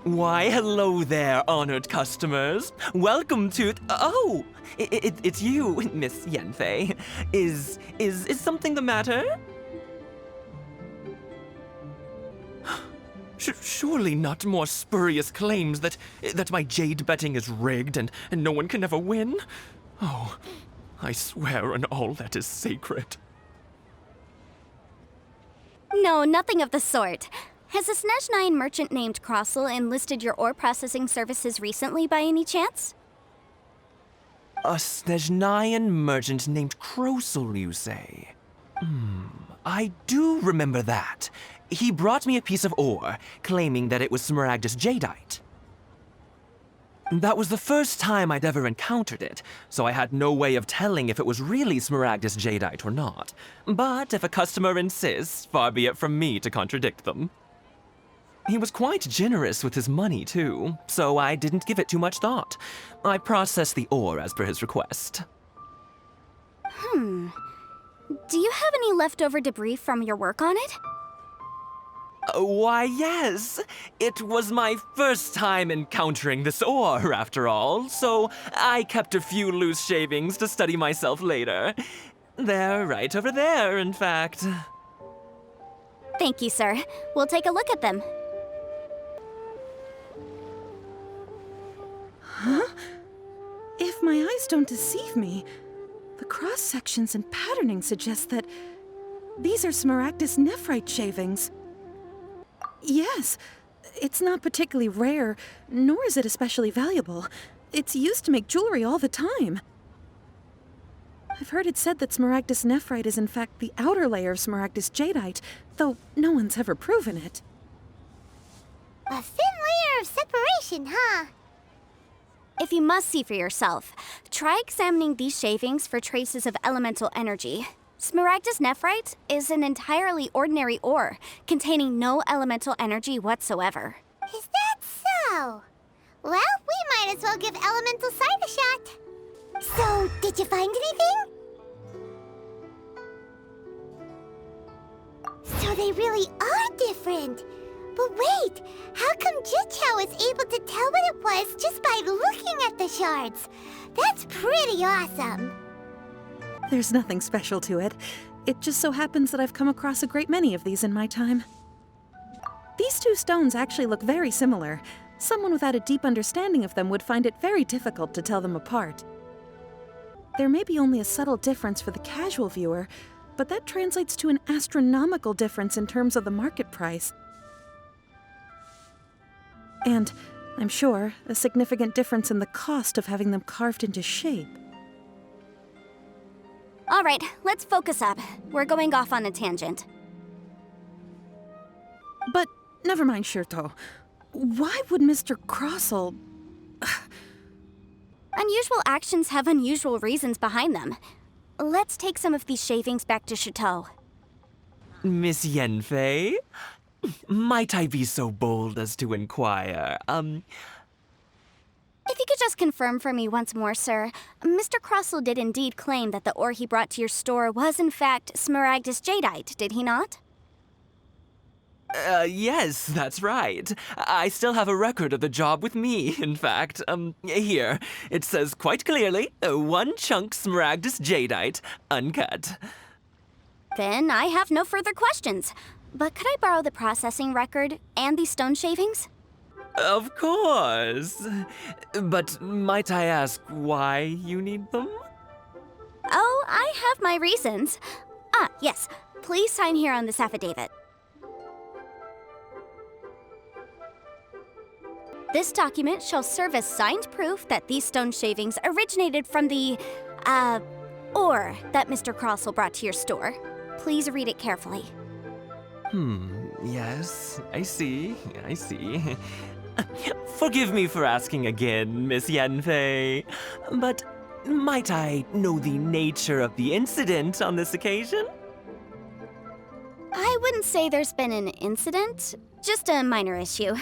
Why, hello there, honored customers. Welcome to... Oh! It's you, Miss Yanfei. Is something the matter? Surely not more spurious claims that my jade betting is rigged and no one can ever win? Oh, I swear on all that is sacred. No, nothing of the sort. Has a Snezhnine merchant named Crossel enlisted your ore processing services recently by any chance? A Snezhnine merchant named Crossel, you say? I do remember that. He brought me a piece of ore, claiming that it was Smaragdus jadeite. That was the first time I'd ever encountered it, so I had no way of telling if it was really Smaragdus jadeite or not. But if a customer insists, far be it from me to contradict them. He was quite generous with his money, too, so I didn't give it too much thought. I processed the ore as per his request. Do you have any leftover debris from your work on it? Why, yes. It was my first time encountering this ore, after all, so I kept a few loose shavings to study myself later. They're right over there, in fact. Thank you, sir. We'll take a look at them. Huh? If my eyes don't deceive me, the cross-sections and patterning suggest that these are Smaragdus nephrite shavings. Yes, it's not particularly rare, nor is it especially valuable. It's used to make jewelry all the time. I've heard it said that Smaragdus nephrite is in fact the outer layer of Smaragdus jadeite, though no one's ever proven it. A thin layer of separation, huh? If you must see for yourself, try examining these shavings for traces of elemental energy. Smaragdus nephrite is an entirely ordinary ore, containing no elemental energy whatsoever. Is that so? Well, we might as well give elemental sight a shot. So, did you find anything? So they really are different. But wait, how come Jichao was able to tell what it was just by looking at the shards? That's pretty awesome. There's nothing special to it. It just so happens that I've come across a great many of these in my time. These two stones actually look very similar. Someone without a deep understanding of them would find it very difficult to tell them apart. There may be only a subtle difference for the casual viewer, but that translates to an astronomical difference in terms of the market price. And, I'm sure, a significant difference in the cost of having them carved into shape. All right, let's focus up. We're going off on a tangent. But, never mind, Shirto. Why would Mr. Crossel... Unusual actions have unusual reasons behind them. Let's take some of these shavings back to Chateau. Miss Yanfei? Might I be so bold as to inquire, If you could just confirm for me once more, sir. Mr. Crossel did indeed claim that the ore he brought to your store was in fact Smaragdus jadeite, did he not? Yes, that's right. I still have a record of the job with me, in fact. Here. It says quite clearly, 1 chunk Smaragdus jadeite, uncut. Then I have no further questions. But could I borrow the processing record and these stone shavings? Of course. But might I ask why you need them? Oh, I have my reasons. Ah, yes. Please sign here on this affidavit. This document shall serve as signed proof that these stone shavings originated from the, ore that Mr. Crossel brought to your store. Please read it carefully. Yes, I see. Forgive me for asking again, Miss Yanfei, but might I know the nature of the incident on this occasion? I wouldn't say there's been an incident, just a minor issue.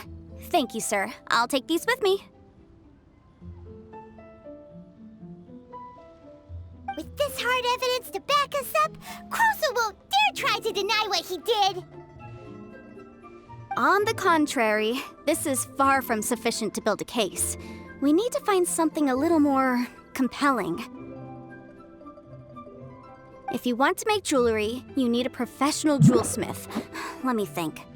Thank you, sir. I'll take these with me. With this hard evidence to back us up, Crosel won't dare try to deny what he did! On the contrary, this is far from sufficient to build a case. We need to find something a little more compelling. If you want to make jewelry, you need a professional jewelsmith. Let me think.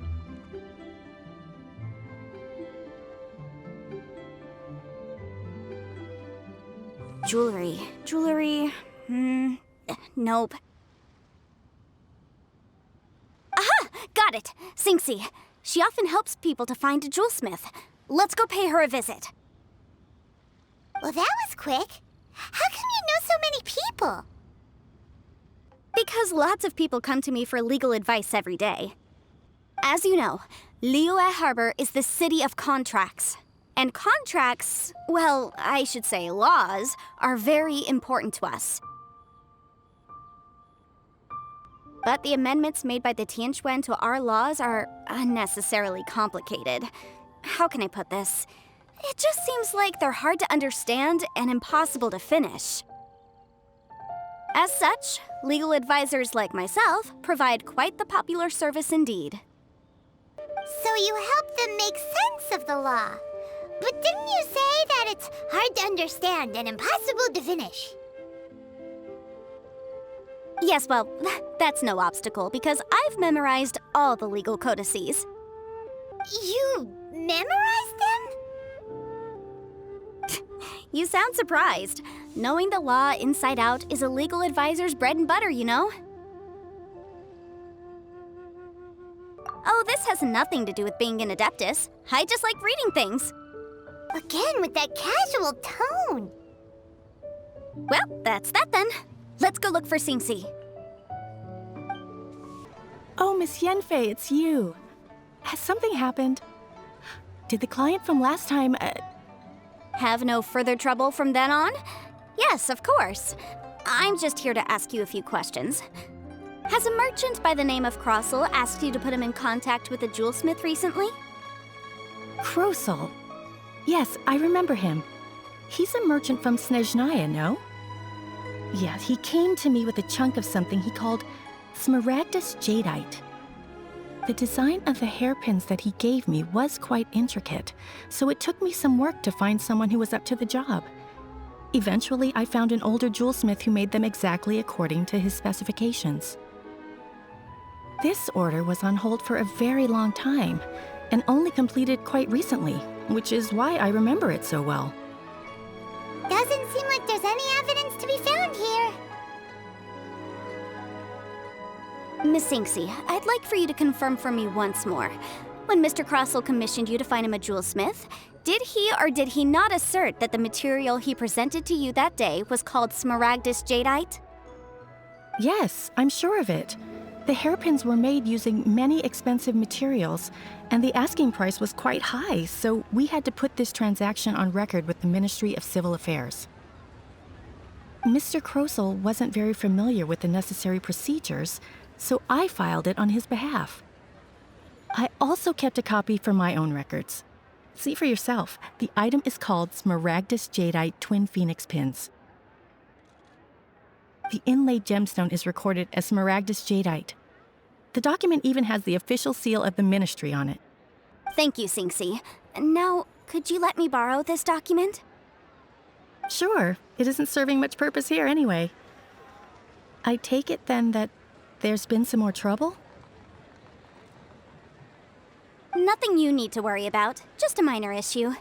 Jewelry, nope. Aha! Got it! Sinxi. She often helps people to find a jewelsmith. Let's go pay her a visit. Well, that was quick. How come you know so many people? Because lots of people come to me for legal advice every day. As you know, Liyue Harbor is the city of contracts. And contracts, well, I should say laws, are very important to us. But the amendments made by the Tianquan to our laws are unnecessarily complicated. How can I put this? It just seems like they're hard to understand and impossible to finish. As such, legal advisors like myself provide quite the popular service indeed. So you help them make sense of the law. But didn't you say that it's hard to understand and impossible to finish? Yes, well, that's no obstacle because I've memorized all the legal codices. You memorized them? You sound surprised. Knowing the law inside out is a legal advisor's bread and butter, you know? Oh, this has nothing to do with being an adeptus. I just like reading things. Again, with that casual tone. Well, that's that then. Let's go look for Sinxi. Oh, Miss Yanfei, it's you. Has something happened? Did the client from last time, Have no further trouble from then on? Yes, of course. I'm just here to ask you a few questions. Has a merchant by the name of Crossel asked you to put him in contact with a jewelsmith recently? Crosel? Yes, I remember him. He's a merchant from Snezhnaya, no? Yeah, he came to me with a chunk of something he called Smaragdus Jadeite. The design of the hairpins that he gave me was quite intricate, so it took me some work to find someone who was up to the job. Eventually, I found an older jewelsmith who made them exactly according to his specifications. This order was on hold for a very long time, and only completed quite recently, which is why I remember it so well. Doesn't seem like there's any evidence to be found here. Miss Sinxi, I'd like for you to confirm for me once more. When Mr. Crossel commissioned you to find him a jewelsmith, did he or did he not assert that the material he presented to you that day was called Smaragdus Jadeite? Yes, I'm sure of it. The hairpins were made using many expensive materials, and the asking price was quite high, so we had to put this transaction on record with the Ministry of Civil Affairs. Mr. Crosel wasn't very familiar with the necessary procedures, so I filed it on his behalf. I also kept a copy for my own records. See for yourself, the item is called Smaragdus Jadeite Twin Phoenix Pins. The inlaid gemstone is recorded as Smaragdus Jadeite. The document even has the official seal of the ministry on it. Thank you, Sinxi. Now, could you let me borrow this document? Sure, it isn't serving much purpose here anyway. I take it then that there's been some more trouble? Nothing you need to worry about, just a minor issue.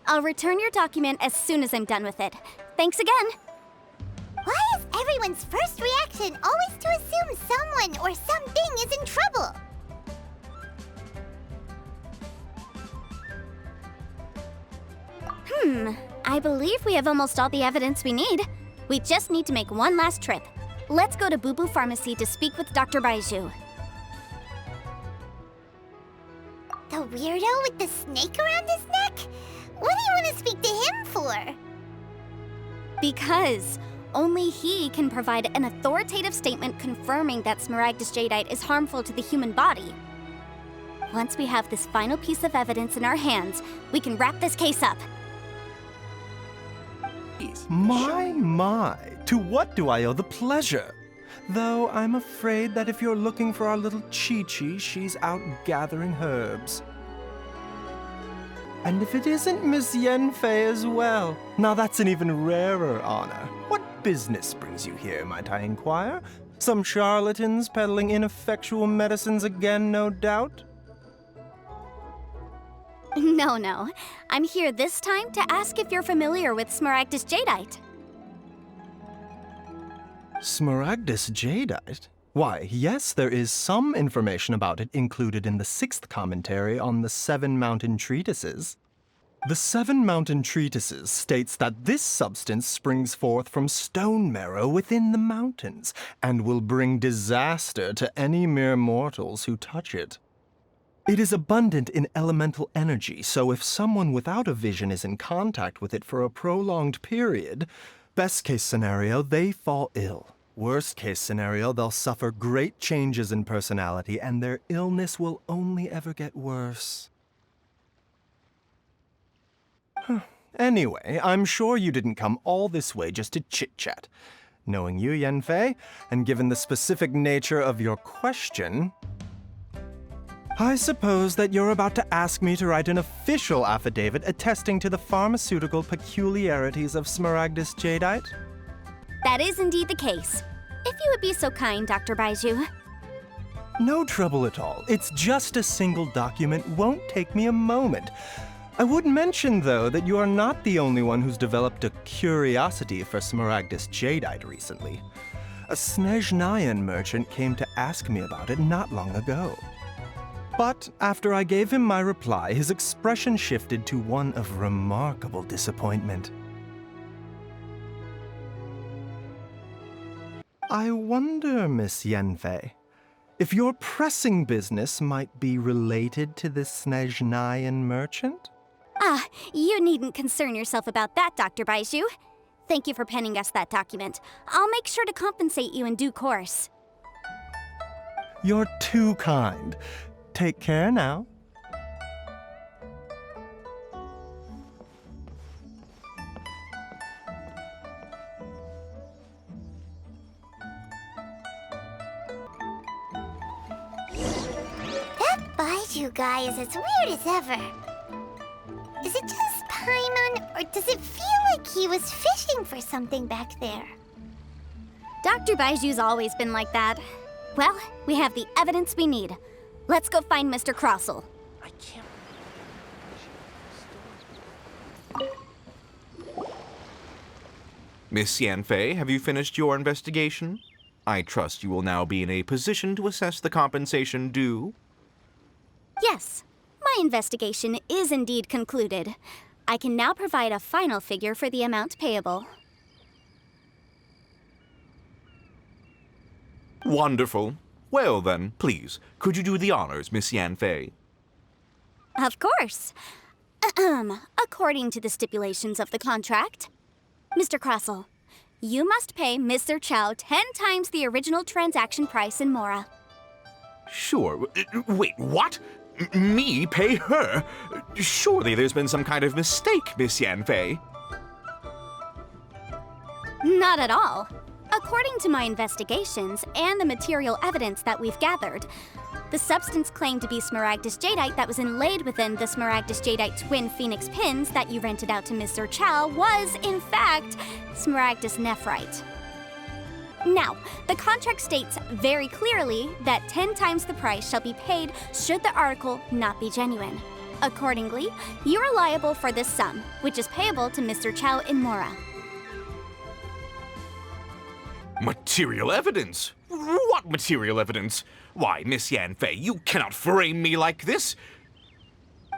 I'll return your document as soon as I'm done with it. Thanks again! Why is everyone's first reaction always to assume someone or something is in trouble? I believe we have almost all the evidence we need. We just need to make one last trip. Let's go to Boo Boo Pharmacy to speak with Dr. Baizhu. The weirdo with the snake around his neck? What do you want to speak to him for? Because only he can provide an authoritative statement confirming that Smaragdus Jadeite is harmful to the human body. Once we have this final piece of evidence in our hands, we can wrap this case up. My. To what do I owe the pleasure? Though I'm afraid that if you're looking for our little Chi-Chi, she's out gathering herbs. And if it isn't Miss Yanfei as well, now that's an even rarer honor. What business brings you here, might I inquire? Some charlatans peddling ineffectual medicines again, no doubt? No. I'm here this time to ask if you're familiar with Smaragdus jadeite. Smaragdus jadeite? Why, yes, there is some information about it included in the 6th commentary on the 7 Mountain Treatises. The 7 Mountain Treatises states that this substance springs forth from stone marrow within the mountains, and will bring disaster to any mere mortals who touch it. It is abundant in elemental energy, so if someone without a vision is in contact with it for a prolonged period, best case scenario, they fall ill. Worst case scenario, they'll suffer great changes in personality, and their illness will only ever get worse. Anyway, I'm sure you didn't come all this way just to chit-chat. Knowing you, Yanfei, and given the specific nature of your question, I suppose that you're about to ask me to write an official affidavit attesting to the pharmaceutical peculiarities of Smaragdus jadeite? That is indeed the case. If you would be so kind, Dr. Baiju. No trouble at all. It's just a single document. Won't take me a moment. I would mention, though, that you are not the only one who's developed a curiosity for Smaragdus jadeite recently. A Snezhnayan merchant came to ask me about it not long ago. But after I gave him my reply, his expression shifted to one of remarkable disappointment. I wonder, Miss Yanfei, if your pressing business might be related to this Snezhnayan merchant? You needn't concern yourself about that, Dr. Baiju. Thank you for penning us that document. I'll make sure to compensate you in due course. You're too kind. Take care now. That Baiju guy is as weird as ever. Is it just Paimon, or does it feel like he was fishing for something back there? Dr. Baiju's always been like that. Well, we have the evidence we need. Let's go find Mr. Crossell. I can't. Miss Yanfei, have you finished your investigation? I trust you will now be in a position to assess the compensation due. Yes, my investigation is indeed concluded. I can now provide a final figure for the amount payable. Wonderful. Well then, please, could you do the honors, Miss Yanfei? Of course. According to the stipulations of the contract, Mr. Crossell, you must pay Mr. Chow 10 times the original transaction price in Mora. Sure. Wait, what? Me pay her? Surely there's been some kind of mistake, Miss Yanfei. Not at all. According to my investigations and the material evidence that we've gathered, the substance claimed to be Smaragdus jadeite that was inlaid within the Smaragdus jadeite twin phoenix pins that you rented out to Mr. Chow was, in fact, Smaragdus nephrite. Now, the contract states very clearly that 10 times the price shall be paid should the article not be genuine. Accordingly, you are liable for this sum, which is payable to Mr. Chow in Mora. Material evidence? What material evidence? Why, Miss Yanfei, you cannot frame me like this.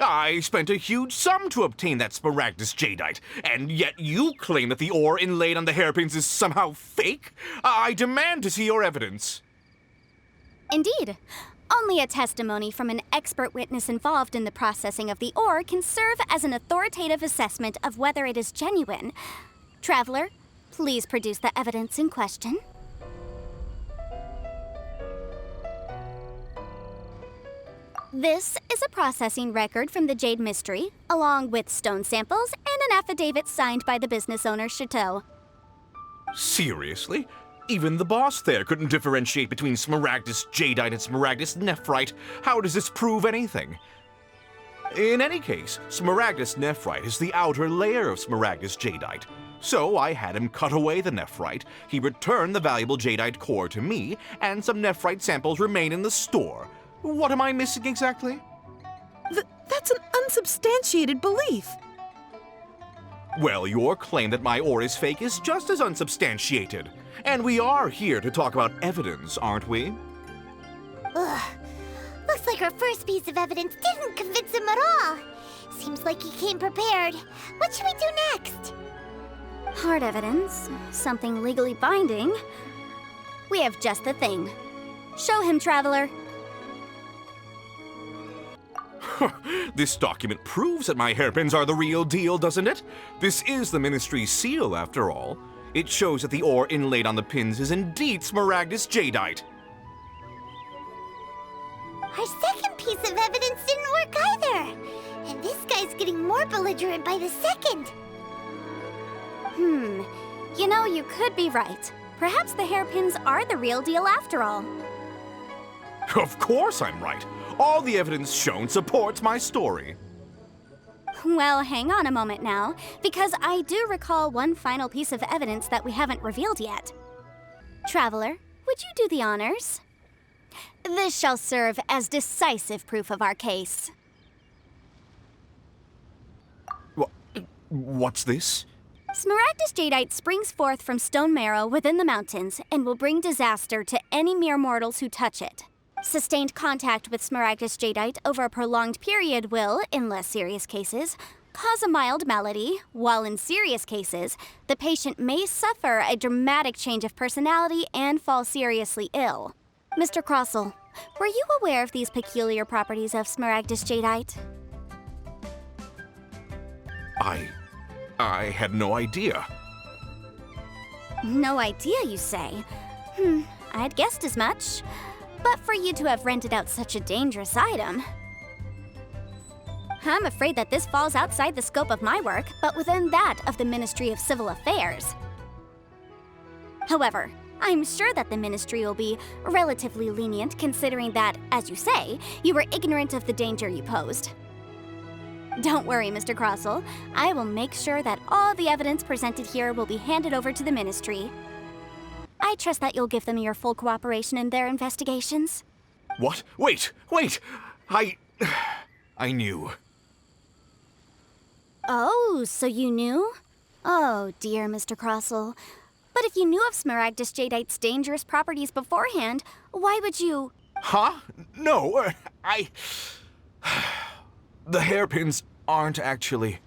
I spent a huge sum to obtain that Smaragdus jadeite, and yet you claim that the ore inlaid on the hairpins is somehow fake? I demand to see your evidence. Indeed. Only a testimony from an expert witness involved in the processing of the ore can serve as an authoritative assessment of whether it is genuine. Traveler, please produce the evidence in question. This is a processing record from the Jade Mystery, along with stone samples and an affidavit signed by the business owner, Chateau. Seriously? Even the boss there couldn't differentiate between Smaragdus Jadeite and Smaragdus Nephrite. How does this prove anything? In any case, Smaragdus Nephrite is the outer layer of Smaragdus Jadeite. So I had him cut away the Nephrite, he returned the valuable Jadeite core to me, and some Nephrite samples remain in the store. What am I missing exactly? That's an unsubstantiated belief. Well, your claim that my ore is fake is just as unsubstantiated. And we are here to talk about evidence, aren't we? Ugh. Looks like our first piece of evidence didn't convince him at all. Seems like he came prepared. What should we do next? Hard evidence, something legally binding. We have just the thing. Show him, Traveler. This document proves that my hairpins are the real deal, doesn't it? This is the Ministry's seal, after all. It shows that the ore inlaid on the pins is indeed Smaragdus Jadeite. Our second piece of evidence didn't work either. And this guy's getting more belligerent by the second. You know, you could be right. Perhaps the hairpins are the real deal after all. Of course I'm right. All the evidence shown supports my story. Well, hang on a moment now, because I do recall one final piece of evidence that we haven't revealed yet. Traveler, would you do the honors? This shall serve as decisive proof of our case. What's this? Smaragdus Jadeite springs forth from stone marrow within the mountains and will bring disaster to any mere mortals who touch it. Sustained contact with Smaragdus Jadeite over a prolonged period will, in less serious cases, cause a mild malady, while in serious cases, the patient may suffer a dramatic change of personality and fall seriously ill. Mr. Crossell, were you aware of these peculiar properties of Smaragdus Jadeite? I had no idea. No idea, you say? I'd guessed as much. But for you to have rented out such a dangerous item... I'm afraid that this falls outside the scope of my work, but within that of the Ministry of Civil Affairs. However, I'm sure that the Ministry will be relatively lenient considering that, as you say, you were ignorant of the danger you posed. Don't worry, Mr. Crossell. I will make sure that all the evidence presented here will be handed over to the Ministry. I trust that you'll give them your full cooperation in their investigations. What? Wait! I knew. Oh, so you knew? Oh, dear Mr. Crossell. But if you knew of Smaragdus Jadeite's dangerous properties beforehand, why would you... Huh? No, The hairpins aren't actually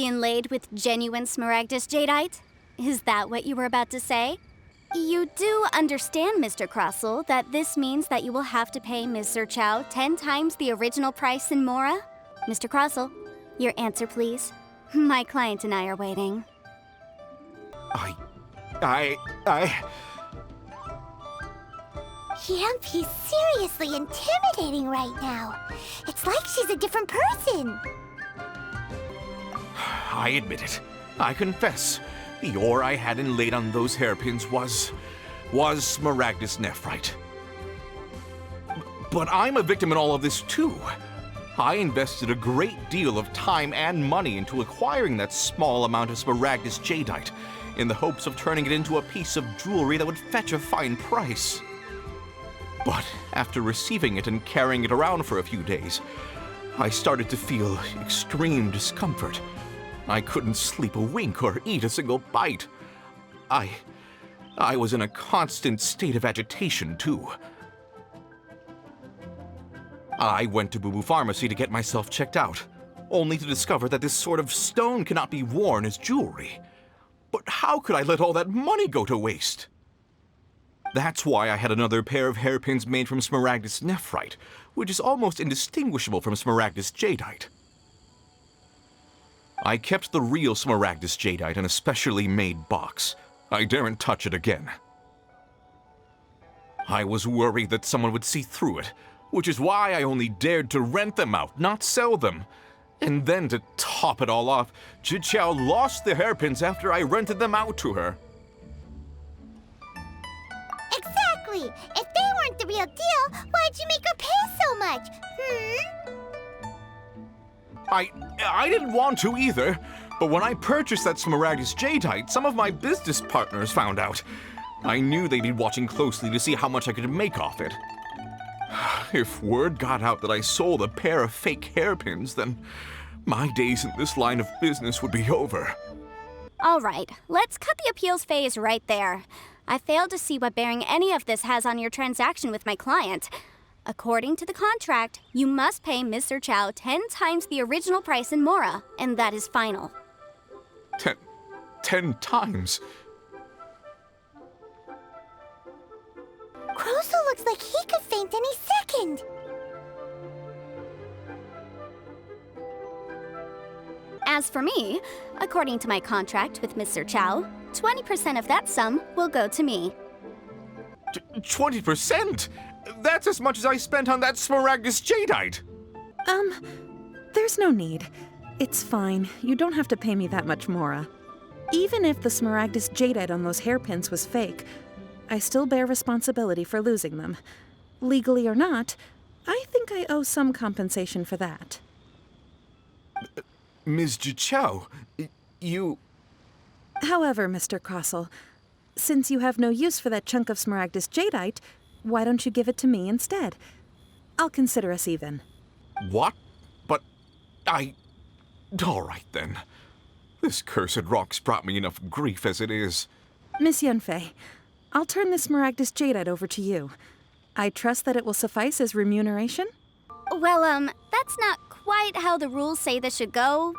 inlaid with genuine Smaragdus Jadeite? Is that what you were about to say? You do understand, Mr. Crossell, that this means that you will have to pay Ms. Zerchow 10 times the original price in Mora? Mr. Crossell, your answer, please. My client and I are waiting. Yanfei's seriously intimidating right now. It's like she's a different person. I admit it. I confess. The ore I had inlaid on those hairpins was Smaragdus Nephrite. But I'm a victim in all of this too. I invested a great deal of time and money into acquiring that small amount of Smaragdus Jadeite, in the hopes of turning it into a piece of jewelry that would fetch a fine price. But after receiving it and carrying it around for a few days, I started to feel extreme discomfort. I couldn't sleep a wink or eat a single bite. I was in a constant state of agitation, too. I went to Boo Boo Pharmacy to get myself checked out, only to discover that this sort of stone cannot be worn as jewelry. But how could I let all that money go to waste? That's why I had another pair of hairpins made from Smaragdus Nephrite, which is almost indistinguishable from Smaragdus Jadeite. I kept the real Smaragdus Jadeite in a specially made box. I daren't touch it again. I was worried that someone would see through it, which is why I only dared to rent them out, not sell them. And then to top it all off, Zhiqiao lost the hairpins after I rented them out to her. Hey, if they weren't the real deal, why'd you make her pay so much? I didn't want to either, but when I purchased that Smaragdus Jadeite, some of my business partners found out. I knew they'd be watching closely to see how much I could make off it. If word got out that I sold a pair of fake hairpins, then my days in this line of business would be over. All right, let's cut the appeals phase right there. I failed to see what bearing any of this has on your transaction with my client. According to the contract, you must pay Mr. Chow 10 times the original price in Mora, and that is final. 10 times? Crosel looks like he could faint any second. As for me, according to my contract with Mr. Chow, 20% of that sum will go to me. 20%? That's as much as I spent on that Smaragdus Jadeite. There's no need. It's fine. You don't have to pay me that much, Mora. Even if the Smaragdus Jadeite on those hairpins was fake, I still bear responsibility for losing them. Legally or not, I think I owe some compensation for that. Ms. Jichao, you... However, Mr. Crosel, since you have no use for that chunk of Smaragdus Jadeite, why don't you give it to me instead? I'll consider us even. What? But all right then. This cursed rock's brought me enough grief as it is. Miss Yanfei, I'll turn the Smaragdus Jadeite over to you. I trust that it will suffice as remuneration? Well, that's not quite how the rules say this should go,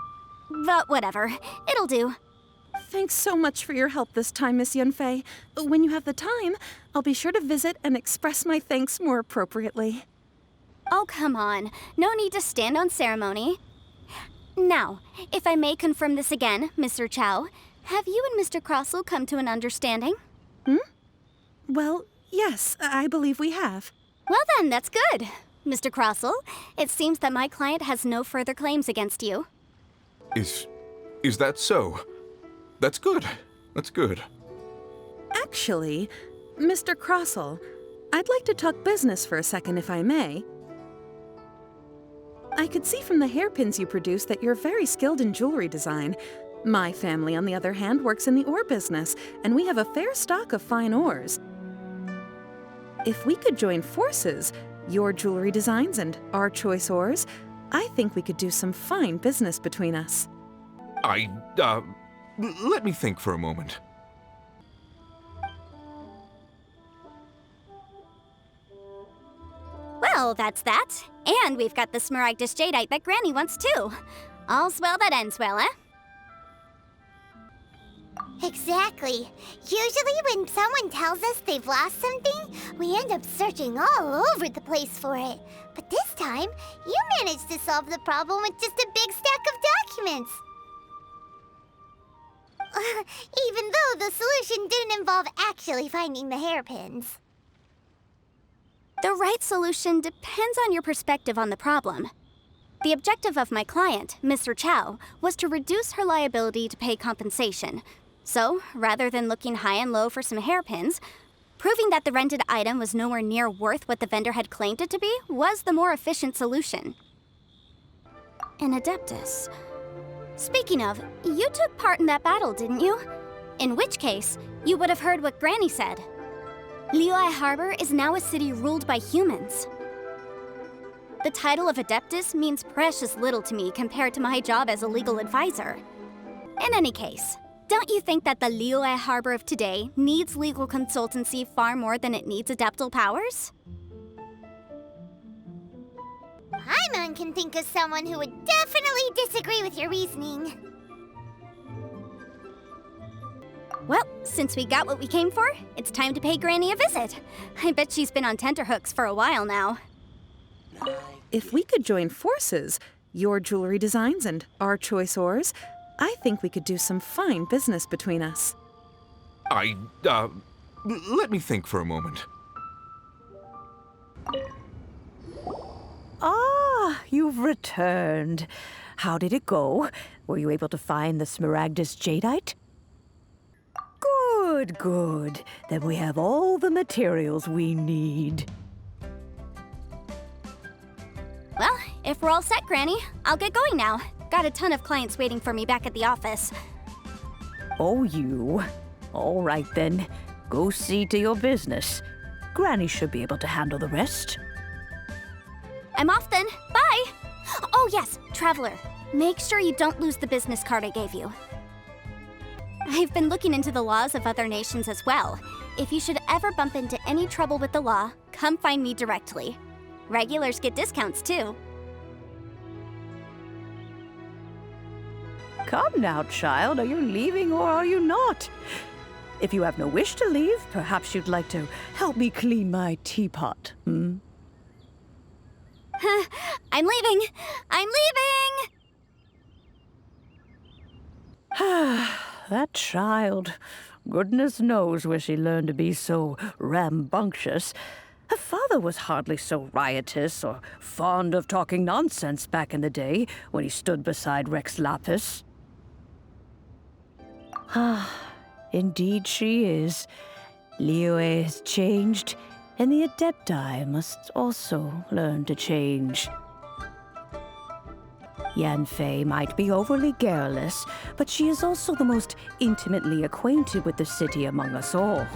but whatever. It'll do. Thanks so much for your help this time, Miss Yanfei. When you have the time, I'll be sure to visit and express my thanks more appropriately. Oh, come on. No need to stand on ceremony. Now, if I may confirm this again, Mr. Chow, have you and Mr. Crosel come to an understanding? Well, yes, I believe we have. Well then, that's good. Mr. Crosel, it seems that my client has no further claims against you. Is that so? That's good. That's good. Actually, Mr. Crosel, I'd like to talk business for a second, if I may. I could see from the hairpins you produce that you're very skilled in jewelry design. My family, on the other hand, works in the ore business, and we have a fair stock of fine ores. If we could join forces, your jewelry designs and our choice ores, I think we could do some fine business between us. Let me think for a moment. Well, that's that. And we've got the Smaragdus Jadeite that Granny wants too. All's well that ends well, eh? Exactly. Usually when someone tells us they've lost something, we end up searching all over the place for it. But this time, you managed to solve the problem with just a big stack of documents. Even though the solution didn't involve actually finding the hairpins. The right solution depends on your perspective on the problem. The objective of my client, Mr. Chow, was to reduce her liability to pay compensation. So, rather than looking high and low for some hairpins, proving that the rented item was nowhere near worth what the vendor had claimed it to be was the more efficient solution. An Adeptus. Speaking of, you took part in that battle, didn't you? In which case, you would have heard what Granny said. Liyue Harbor is now a city ruled by humans. The title of Adeptus means precious little to me compared to my job as a legal advisor. In any case, don't you think that the Liyue Harbor of today needs legal consultancy far more than it needs adeptal powers? Paimon can think of someone who would definitely disagree with your reasoning. Well, since we got what we came for, it's time to pay Granny a visit. I bet she's been on tenterhooks for a while now. If we could join forces, your jewelry designs and our choice ores, I think we could do some fine business between us. Let me think for a moment. Ah, you've returned. How did it go? Were you able to find the Smaragdus Jadeite? Good, good. Then we have all the materials we need. Well, if we're all set, Granny, I'll get going now. Got a ton of clients waiting for me back at the office. Oh, you. All right, then. Go see to your business. Granny should be able to handle the rest. I'm off then. Bye! Oh, yes, Traveler. Make sure you don't lose the business card I gave you. I've been looking into the laws of other nations as well. If you should ever bump into any trouble with the law, come find me directly. Regulars get discounts, too. Come now, child. Are you leaving or are you not? If you have no wish to leave, perhaps you'd like to help me clean my teapot, hmm? I'm leaving! I'm leaving! That child. Goodness knows where she learned to be so rambunctious. Her father was hardly so riotous or fond of talking nonsense back in the day when he stood beside Rex Lapis. Indeed she is. Liyue has changed, and the Adepti must also learn to change. Yanfei might be overly garrulous, but she is also the most intimately acquainted with the city among us all.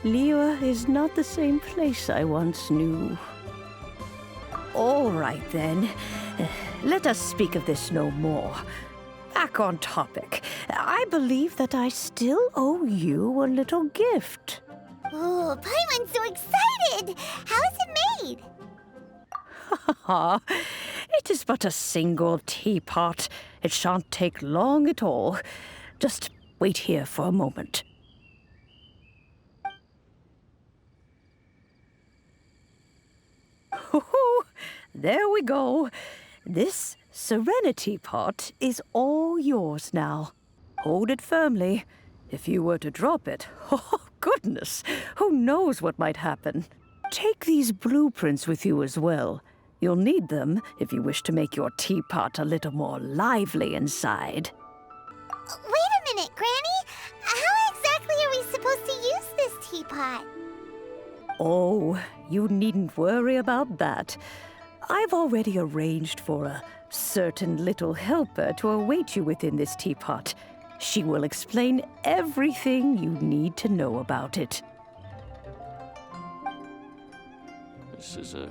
Liyue is not the same place I once knew. All right, then. Let us speak of this no more. Back on topic. I believe that I still owe you a little gift. Ooh, Paimon's so excited! How is it made? It is but a single teapot. It shan't take long at all. Just wait here for a moment. There we go. This Serenity pot is all yours now. Hold it firmly. If you were to drop it, oh goodness, who knows what might happen. Take these blueprints with you as well. You'll need them if you wish to make your teapot a little more lively inside. Wait a minute, Granny! How exactly are we supposed to use this teapot? Oh, you needn't worry about that. I've already arranged for a certain little helper to await you within this teapot. She will explain everything you need to know about it. This is a